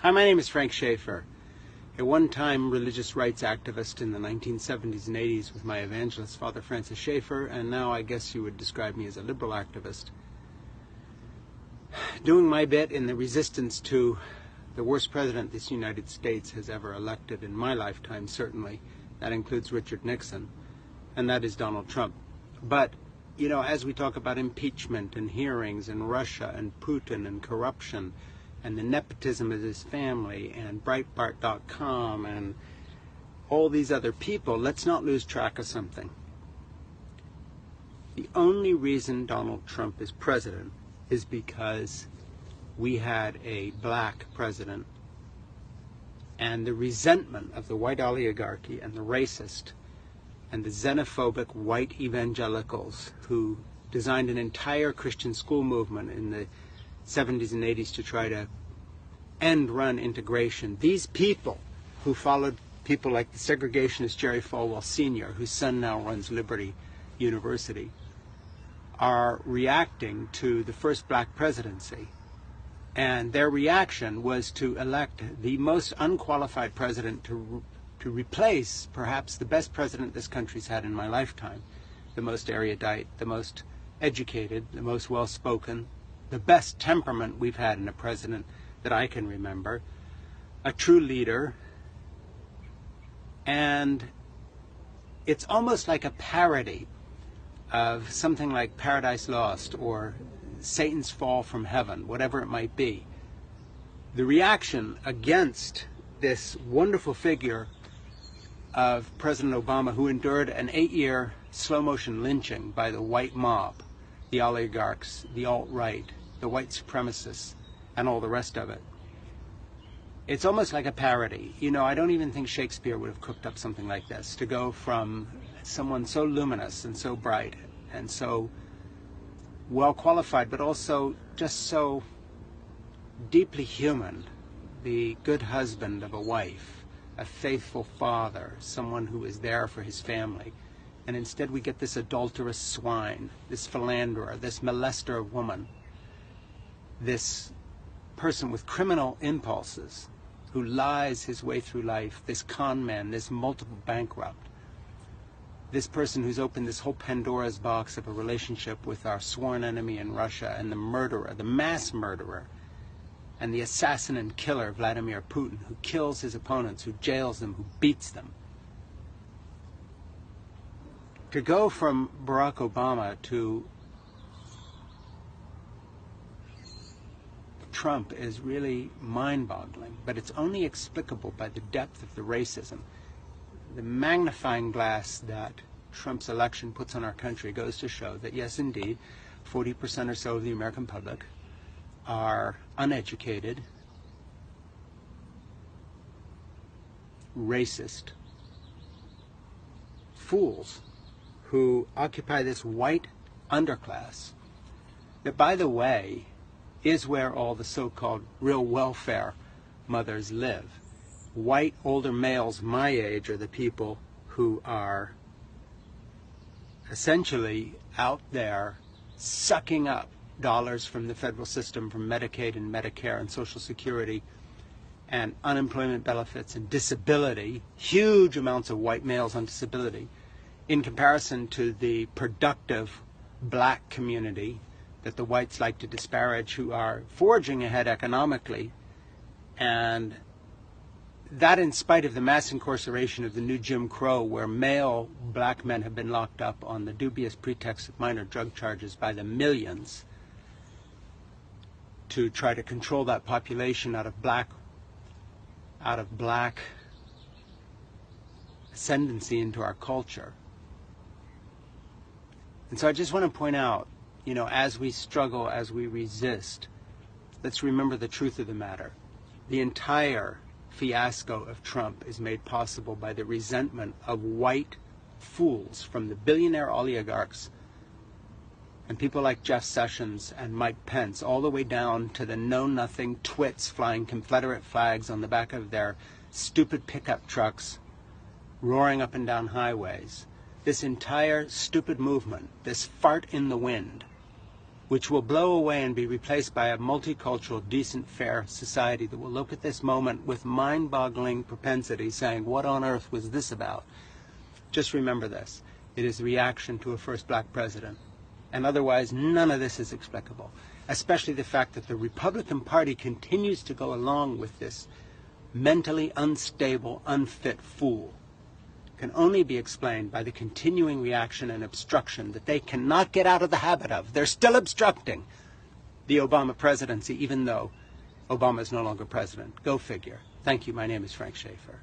Hi, my name is Frank Schaeffer, a one-time religious rights activist in the 1970s and 80s with my evangelist, Father Francis Schaeffer, and now I guess you would describe me as a liberal activist. Doing my bit in the resistance to the worst president this United States has ever elected in my lifetime, certainly. That includes Richard Nixon, and that is Donald Trump. But, you know, as we talk about impeachment and hearings and Russia and Putin and corruption and the nepotism of his family and Breitbart.com and all these other people, let's not lose track of something. The only reason Donald Trump is president is because we had a black president, and the resentment of the white oligarchy and the racist and the xenophobic white evangelicals who designed an entire Christian school movement in the 70s and 80s to try to end-run integration. These people who followed people like the segregationist Jerry Falwell Sr., whose son now runs Liberty University, are reacting to the first black presidency. And their reaction was to elect the most unqualified president to replace perhaps the best president this country's had in my lifetime, the most erudite, the most educated, the most well-spoken, the best temperament we've had in a president that I can remember, a true leader. And it's almost like a parody of something like Paradise Lost or Satan's Fall from Heaven, whatever it might be. The reaction against this wonderful figure of President Obama, who endured an 8-year slow-motion lynching by the white mob, the oligarchs, the alt-right, the white supremacists, and all the rest of it. It's almost like a parody. You know, I don't even think Shakespeare would have cooked up something like this, to go from someone so luminous and so bright and so well qualified, but also just so deeply human, the good husband of a wife, a faithful father, someone who is there for his family. And instead we get this adulterous swine, this philanderer, this molester of woman, this person with criminal impulses who lies his way through life, this con man, this multiple bankrupt, this person who's opened this whole Pandora's box of a relationship with our sworn enemy in Russia, and the murderer, the mass murderer, and the assassin and killer Vladimir Putin, who kills his opponents, who jails them, who beats them. To go from Barack Obama to Trump is really mind-boggling, but it's only explicable by the depth of the racism. The magnifying glass that Trump's election puts on our country goes to show that, yes, indeed, 40% or so of the American public are uneducated, racist fools who occupy this white underclass that, by the way, is where all the so-called real welfare mothers live. White older males my age are the people who are essentially out there sucking up dollars from the federal system, from Medicaid and Medicare and Social Security and unemployment benefits and disability, huge amounts of white males on disability, in comparison to the productive black community that the whites like to disparage, who are forging ahead economically, and that in spite of the mass incarceration of the new Jim Crow, where male black men have been locked up on the dubious pretext of minor drug charges by the millions to try to control that population out of black ascendancy into our culture. And so I just want to point out, you know, as we struggle, as we resist, let's remember the truth of the matter. The entire fiasco of Trump is made possible by the resentment of white fools, from the billionaire oligarchs and people like Jeff Sessions and Mike Pence, all the way down to the know-nothing twits flying Confederate flags on the back of their stupid pickup trucks, roaring up and down highways. This entire stupid movement, this fart in the wind, which will blow away and be replaced by a multicultural, decent, fair society that will look at this moment with mind-boggling propensity, saying, what on earth was this about? Just remember this. It is a reaction to a first black president. And otherwise, none of this is explicable, especially the fact that the Republican Party continues to go along with this mentally unstable, unfit fool. Can only be explained by the continuing reaction and obstruction that they cannot get out of the habit of. They're still obstructing the Obama presidency, even though Obama is no longer president. Go figure. Thank you. My name is Frank Schaeffer.